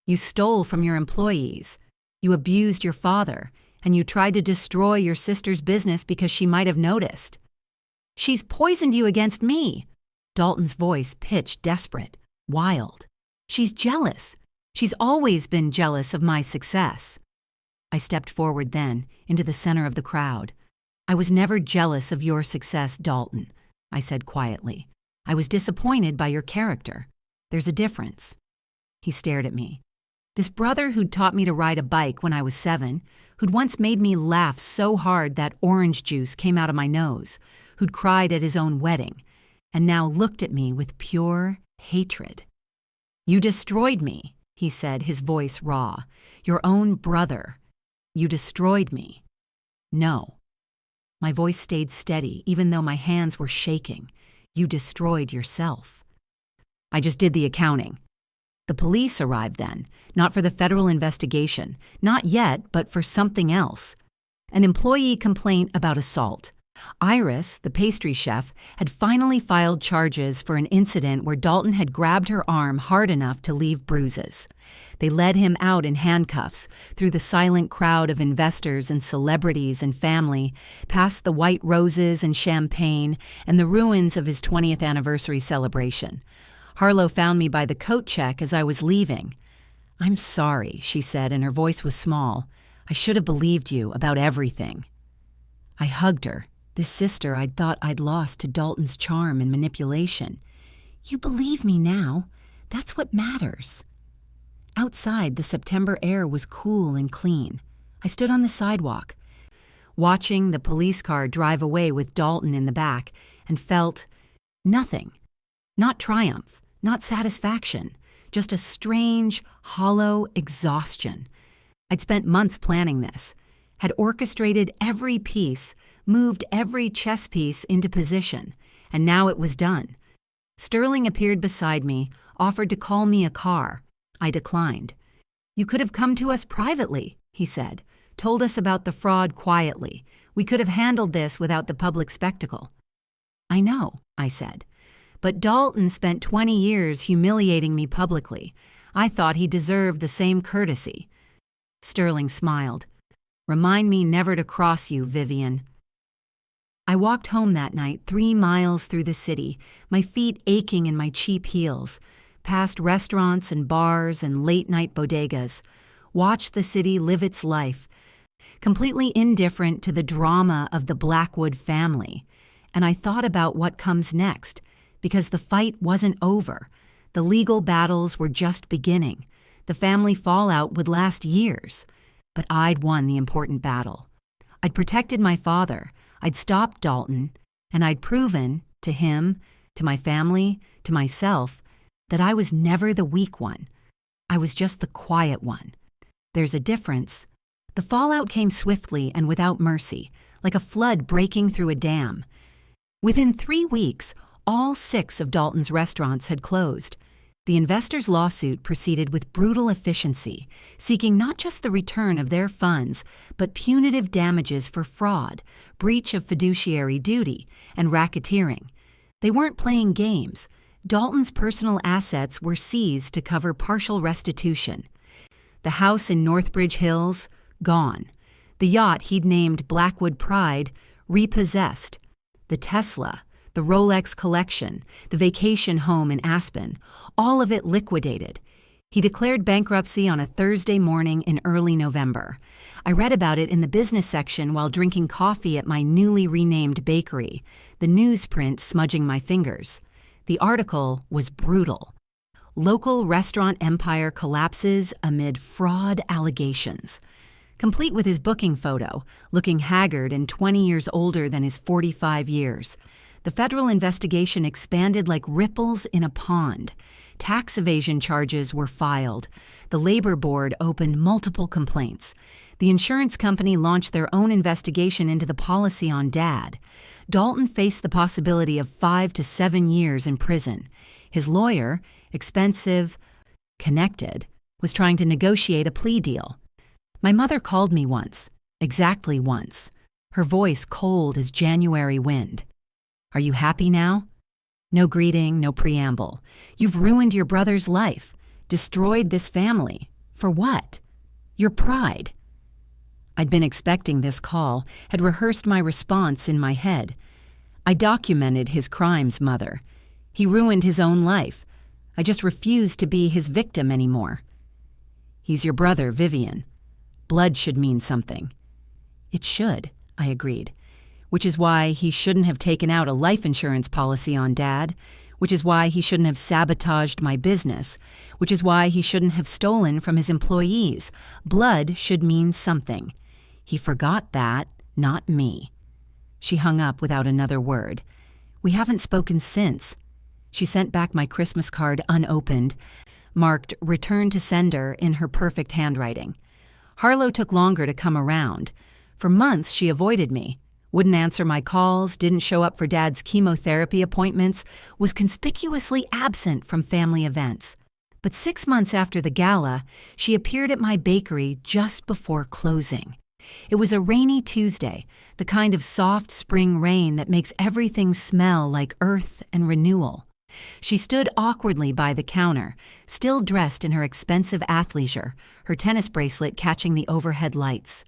You stole from your employees. You abused your father, and you tried to destroy your sister's business because she might have noticed." "She's poisoned you against me." Dalton's voice pitched desperate, wild. "She's jealous. She's always been jealous of my success." I stepped forward then, into the center of the crowd. "I was never jealous of your success, Dalton," I said quietly. "I was disappointed by your character. There's a difference." He stared at me. This brother who'd taught me to ride a bike when I was 7, who'd once made me laugh so hard that orange juice came out of my nose, who'd cried at his own wedding, and now looked at me with pure hatred. "You destroyed me," he said, his voice raw. "Your own brother. You destroyed me." "No." My voice stayed steady, even though my hands were shaking. "You destroyed yourself." "I just did the accounting." The police arrived then, not for the federal investigation, not yet, but for something else. An employee complaint about assault. Iris, the pastry chef, had finally filed charges for an incident where Dalton had grabbed her arm hard enough to leave bruises. They led him out in handcuffs, through the silent crowd of investors and celebrities and family, past the white roses and champagne and the ruins of his 20th anniversary celebration. Harlow found me by the coat check as I was leaving. "I'm sorry," she said, and her voice was small. "I should have believed you about everything." I hugged her, this sister I'd thought I'd lost to Dalton's charm and manipulation. "You believe me now. That's what matters." Outside, the September air was cool and clean. I stood on the sidewalk, watching the police car drive away with Dalton in the back, and felt nothing. Not triumph, not satisfaction, just a strange, hollow exhaustion. I'd spent months planning this, had orchestrated every piece, moved every chess piece into position, and now it was done. Sterling appeared beside me, offered to call me a car. I declined. "You could have come to us privately," he said, "told us about the fraud quietly. We could have handled this without the public spectacle." "I know," I said. "But Dalton spent 20 years humiliating me publicly. I thought he deserved the same courtesy." Sterling smiled. "Remind me never to cross you, Vivian." I walked home that night 3 miles through the city, my feet aching in my cheap heels, past restaurants and bars and late-night bodegas, watched the city live its life, completely indifferent to the drama of the Blackwood family. And I thought about what comes next, because the fight wasn't over. The legal battles were just beginning. The family fallout would last years. But I'd won the important battle. I'd protected my father. I'd stopped Dalton. And I'd proven, to him, to my family, to myself, that I was never the weak one. I was just the quiet one. There's a difference. The fallout came swiftly and without mercy, like a flood breaking through a dam. Within 3 weeks, all 6 of Dalton's restaurants had closed. The investors' lawsuit proceeded with brutal efficiency, seeking not just the return of their funds, but punitive damages for fraud, breach of fiduciary duty, and racketeering. They weren't playing games. Dalton's personal assets were seized to cover partial restitution. The house in Northbridge Hills, gone. The yacht he'd named Blackwood Pride, repossessed. The Tesla, the Rolex collection, the vacation home in Aspen, all of it liquidated. He declared bankruptcy on a Thursday morning in early November. I read about it in the business section while drinking coffee at my newly renamed bakery, the newsprint smudging my fingers. The article was brutal. Local restaurant empire collapses amid fraud allegations. Complete with his booking photo, looking haggard and 20 years older than his 45 years. The federal investigation expanded like ripples in a pond. Tax evasion charges were filed. The labor board opened multiple complaints. The insurance company launched their own investigation into the policy on Dad. Dalton faced the possibility of 5 to 7 years in prison. His lawyer, expensive, connected, was trying to negotiate a plea deal. My mother called me once, exactly once, her voice cold as January wind. "Are you happy now?" No greeting, no preamble. "You've ruined your brother's life, destroyed this family. For what?" "Your pride." I'd been expecting this call, had rehearsed my response in my head. I documented his crimes, Mother. He ruined his own life. I just refused to be his victim anymore. "He's your brother, Vivian. Blood should mean something." "It should," I agreed. "Which is why he shouldn't have taken out a life insurance policy on Dad, which is why he shouldn't have sabotaged my business, which is why he shouldn't have stolen from his employees. Blood should mean something. He forgot that, not me." She hung up without another word. "We haven't spoken since." She sent back my Christmas card unopened, marked "Return to Sender" in her perfect handwriting. Harlow took longer to come around. For months she avoided me. Wouldn't answer my calls, didn't show up for Dad's chemotherapy appointments, was conspicuously absent from family events. But 6 months after the gala, she appeared at my bakery just before closing. It was a rainy Tuesday, the kind of soft spring rain that makes everything smell like earth and renewal. She stood awkwardly by the counter, still dressed in her expensive athleisure, her tennis bracelet catching the overhead lights.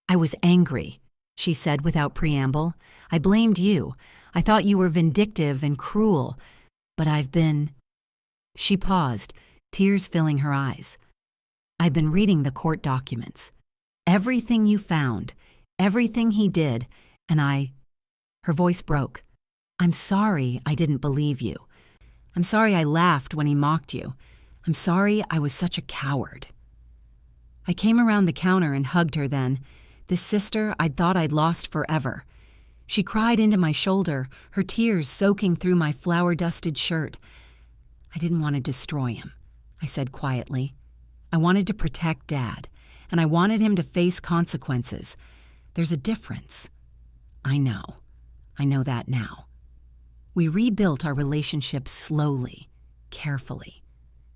"I was angry," she said without preamble. "I blamed you. I thought you were vindictive and cruel. But I've been—" She paused, tears filling her eyes. I've been reading the court documents. Everything you found, everything he did, and Her voice broke. I'm sorry I didn't believe you. I'm sorry I laughed when he mocked you. I'm sorry I was such a coward. I came around the counter and hugged her then, this sister I'd thought I'd lost forever. She cried into my shoulder, her tears soaking through my flour-dusted shirt. I didn't want to destroy him, I said quietly. I wanted to protect Dad, and I wanted him to face consequences. There's a difference. I know that now. We rebuilt our relationship slowly, carefully.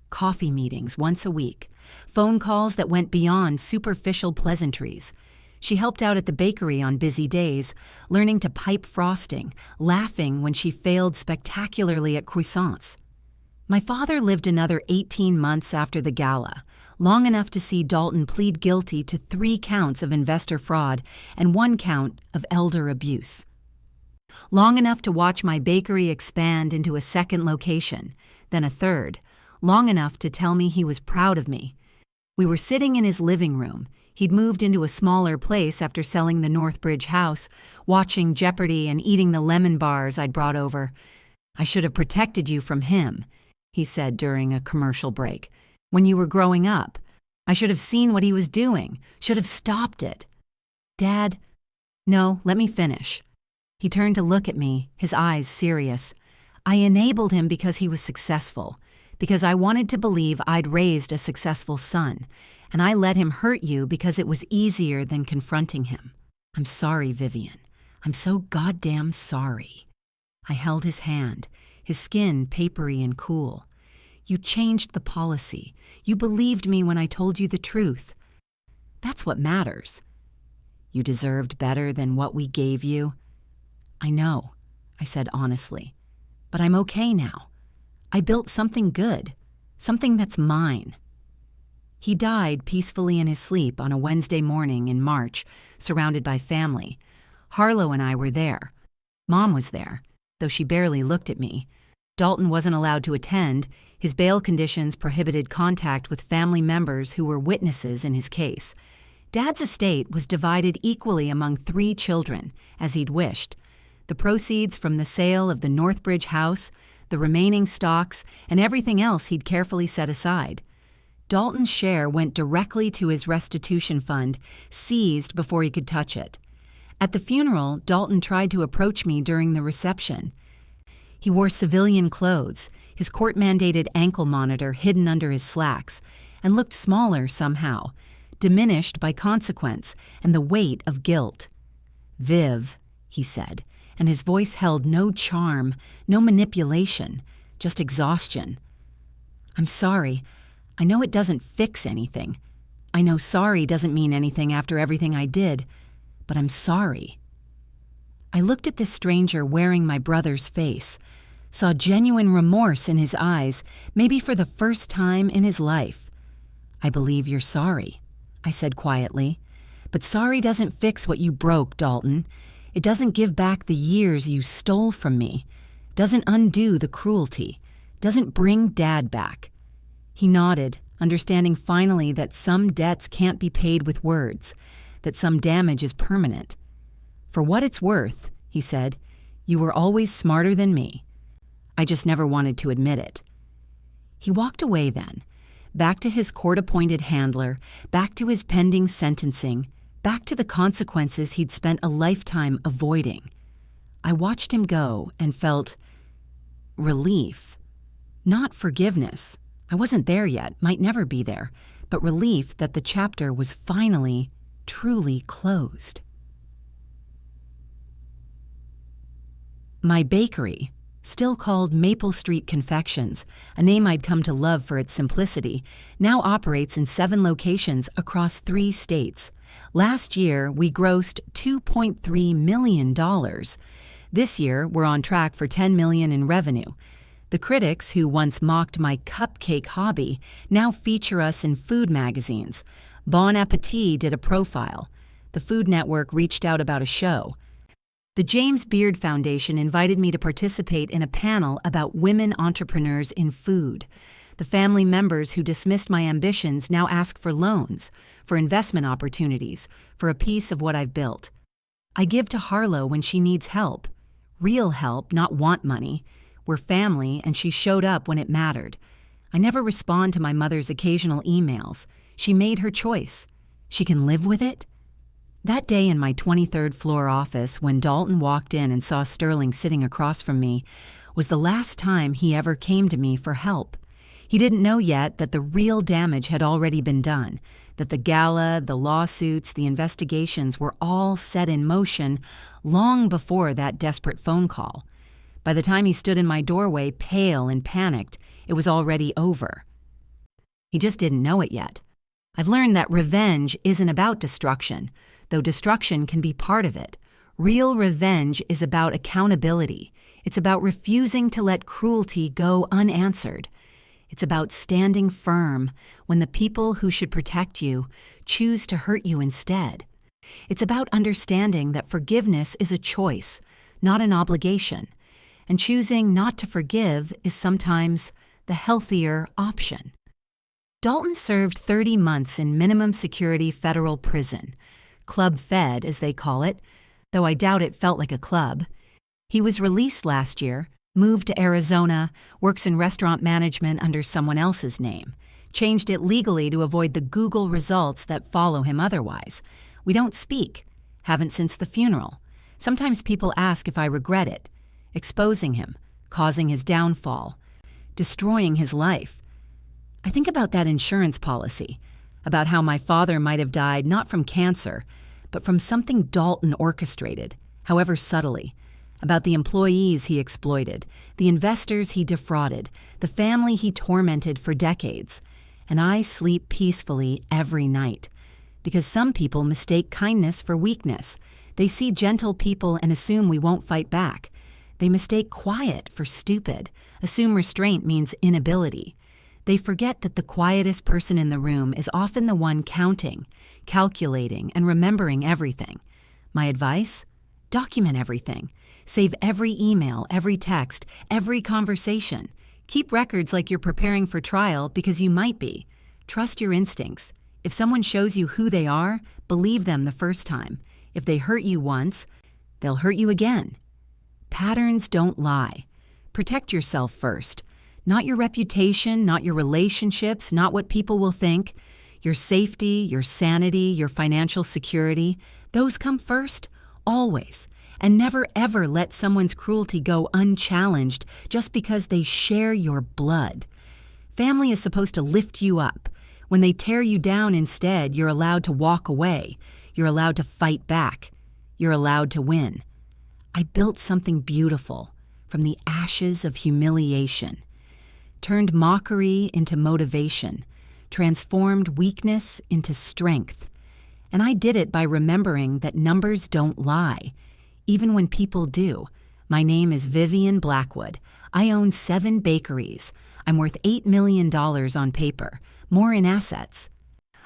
Coffee meetings once a week, phone calls that went beyond superficial pleasantries. She helped out at the bakery on busy days, learning to pipe frosting, laughing when she failed spectacularly at croissants. My father lived another 18 months after the gala, long enough to see Dalton plead guilty to 3 counts of investor fraud and 1 count of elder abuse. Long enough to watch my bakery expand into a 2nd location, then a 3rd, long enough to tell me he was proud of me. We were sitting in his living room. He'd moved into a smaller place after selling the Northbridge house, watching Jeopardy and eating the lemon bars I'd brought over. I should have protected you from him, he said during a commercial break. When you were growing up, I should have seen what he was doing, should have stopped it. Dad, no, let me finish. He turned to look at me, his eyes serious. I enabled him because he was successful, because I wanted to believe I'd raised a successful son, and I let him hurt you because it was easier than confronting him. I'm sorry, Vivian. I'm so goddamn sorry. I held his hand, his skin papery and cool. You changed the policy. You believed me when I told you the truth. That's what matters. You deserved better than what we gave you. I know, I said honestly, but I'm okay now. I built something good, something that's mine. He died peacefully in his sleep on a Wednesday morning in March, surrounded by family. Harlow and I were there. Mom was there, though she barely looked at me. Dalton wasn't allowed to attend. His bail conditions prohibited contact with family members who were witnesses in his case. Dad's estate was divided equally among 3 children, as he'd wished. The proceeds from the sale of the Northbridge house, the remaining stocks, and everything else he'd carefully set aside. Dalton's share went directly to his restitution fund, seized before he could touch it. At the funeral, Dalton tried to approach me during the reception. He wore civilian clothes, his court-mandated ankle monitor hidden under his slacks, and looked smaller somehow, diminished by consequence and the weight of guilt. Viv, he said, and his voice held no charm, no manipulation, just exhaustion. I'm sorry. I know it doesn't fix anything. I know sorry doesn't mean anything after everything I did, but I'm sorry. I looked at this stranger wearing my brother's face, saw genuine remorse in his eyes, maybe for the first time in his life. I believe you're sorry, I said quietly, but sorry doesn't fix what you broke, Dalton. It doesn't give back the years you stole from me, doesn't undo the cruelty, doesn't bring Dad back. He nodded, understanding finally that some debts can't be paid with words, that some damage is permanent. For what it's worth, he said, you were always smarter than me. I just never wanted to admit it. He walked away then, back to his court-appointed handler, back to his pending sentencing, back to the consequences he'd spent a lifetime avoiding. I watched him go and felt relief. Not forgiveness. I wasn't there yet, might never be there, but relief that the chapter was finally, truly closed. My bakery, still called Maple Street Confections, a name I'd come to love for its simplicity, now operates in 7 locations across 3 states. Last year, we grossed $2.3 million. This year, we're on track for $10 million in revenue. The critics who once mocked my cupcake hobby now feature us in food magazines. Bon Appetit did a profile. The Food Network reached out about a show. The James Beard Foundation invited me to participate in a panel about women entrepreneurs in food. The family members who dismissed my ambitions now ask for loans, for investment opportunities, for a piece of what I've built. I give to Harlow when she needs help. Real help, not want money. We're family, and she showed up when it mattered. I never respond to my mother's occasional emails. She made her choice. She can live with it? That day in my 23rd floor office, when Dalton walked in and saw Sterling sitting across from me, was the last time he ever came to me for help. He didn't know yet that the real damage had already been done, that the gala, the lawsuits, the investigations were all set in motion long before that desperate phone call. By the time he stood in my doorway, pale and panicked, it was already over. He just didn't know it yet. I've learned that revenge isn't about destruction, though destruction can be part of it. Real revenge is about accountability. It's about refusing to let cruelty go unanswered. It's about standing firm when the people who should protect you choose to hurt you instead. It's about understanding that forgiveness is a choice, not an obligation, and choosing not to forgive is sometimes the healthier option. Dalton served 30 months in minimum security federal prison, Club Fed as they call it, though I doubt it felt like a club. He was released last year, moved to Arizona, works in restaurant management under someone else's name, changed it legally to avoid the Google results that follow him otherwise. We don't speak, haven't since the funeral. Sometimes people ask if I regret it, exposing him, causing his downfall, destroying his life. I think about that insurance policy, about how my father might have died not from cancer, but from something Dalton orchestrated, however subtly, about the employees he exploited, the investors he defrauded, the family he tormented for decades. And I sleep peacefully every night, because some people mistake kindness for weakness. They see gentle people and assume we won't fight back. They mistake quiet for stupid, assume restraint means inability. They forget that the quietest person in the room is often the one counting, calculating, and remembering everything. My advice? Document everything. Save every email, every text, every conversation. Keep records like you're preparing for trial because you might be. Trust your instincts. If someone shows you who they are, believe them the first time. If they hurt you once, they'll hurt you again. Patterns don't lie. Protect yourself first. Not your reputation, not your relationships, not what people will think. Your safety, your sanity, your financial security, those come first, always. And never ever let someone's cruelty go unchallenged just because they share your blood. Family is supposed to lift you up. When they tear you down instead, you're allowed to walk away. You're allowed to fight back. You're allowed to win. I built something beautiful from the ashes of humiliation. Turned mockery into motivation. Transformed weakness into strength. And I did it by remembering that numbers don't lie. Even when people do. My name is Vivian Blackwood. I own 7 bakeries. I'm worth $8 million on paper, more in assets.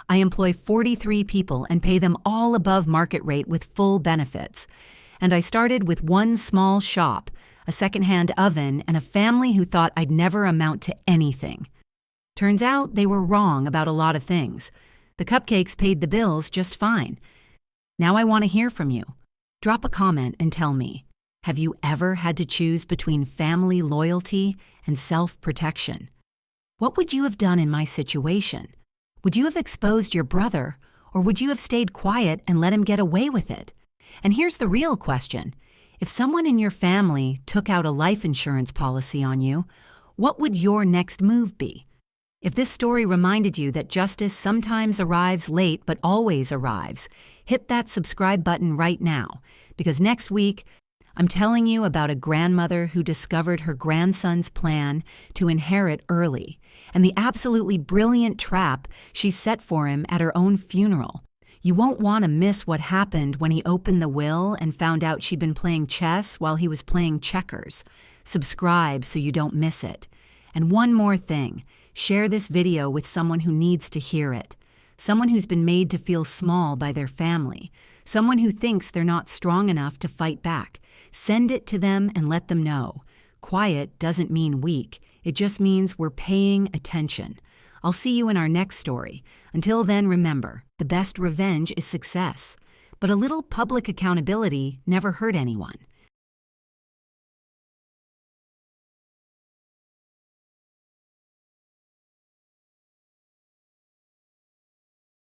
I employ 43 people and pay them all above market rate with full benefits. And I started with one small shop, a secondhand oven, and a family who thought I'd never amount to anything. Turns out they were wrong about a lot of things. The cupcakes paid the bills just fine. Now I want to hear from you. Drop a comment and tell me, have you ever had to choose between family loyalty and self-protection? What would you have done in my situation? Would you have exposed your brother, or would you have stayed quiet and let him get away with it? And here's the real question. If someone in your family took out a life insurance policy on you, what would your next move be? If this story reminded you that justice sometimes arrives late but always arrives, hit that subscribe button right now, because next week, I'm telling you about a grandmother who discovered her grandson's plan to inherit early, and the absolutely brilliant trap she set for him at her own funeral. You won't want to miss what happened when he opened the will and found out she'd been playing chess while he was playing checkers. Subscribe so you don't miss it. And one more thing, share this video with someone who needs to hear it. Someone who's been made to feel small by their family. Someone who thinks they're not strong enough to fight back. Send it to them and let them know. Quiet doesn't mean weak. It just means we're paying attention. I'll see you in our next story. Until then, remember, the best revenge is success. But a little public accountability never hurt anyone.